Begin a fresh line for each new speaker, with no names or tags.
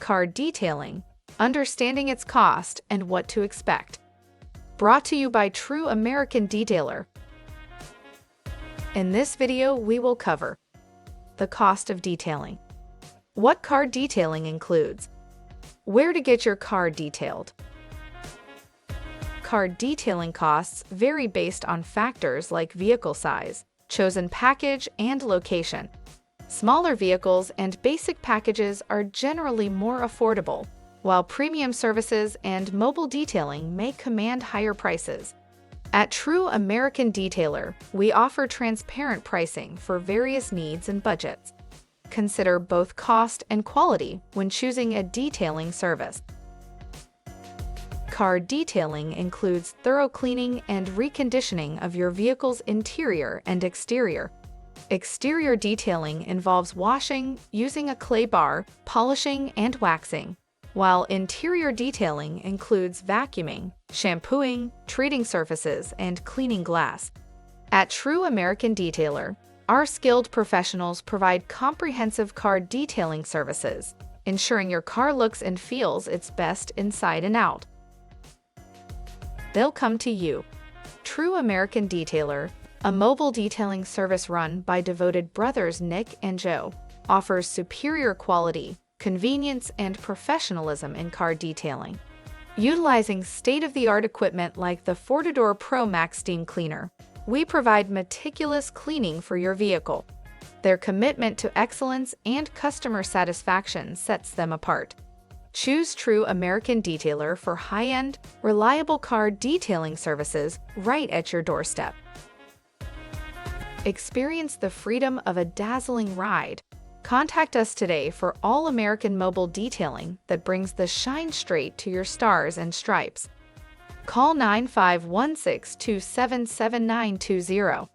Car detailing, understanding its cost and what to expect. Brought to you by True American Detailer. In this video, we will cover the cost of detailing, what car detailing includes, where to get your car detailed. Car detailing costs vary based on factors like vehicle size, chosen package, and location. Smaller vehicles and basic packages are generally more affordable, while premium services and mobile detailing may command higher prices. At True American Detailer, we offer transparent pricing for various needs and budgets. Consider both cost and quality when choosing a detailing service. Car detailing includes thorough cleaning and reconditioning of your vehicle's interior and exterior. Exterior detailing involves washing, using a clay bar, polishing, and waxing, while interior detailing includes vacuuming, shampooing, treating surfaces, and cleaning glass. At True American Detailer, our skilled professionals provide comprehensive car detailing services, ensuring your car looks and feels its best inside and out. They'll come to you. True American Detailer, a mobile detailing service run by devoted brothers Nick and Joe, offers superior quality, convenience, and professionalism in car detailing. Utilizing state-of-the-art equipment like the Fortidor Pro Max Steam Cleaner, we provide meticulous cleaning for your vehicle. Their commitment to excellence and customer satisfaction sets them apart. Choose True American Detailer for high-end, reliable car detailing services right at your doorstep. Experience the freedom of a dazzling ride. Contact us today for all-American mobile detailing that brings the shine straight to your stars and stripes. Call 9516-277-7920.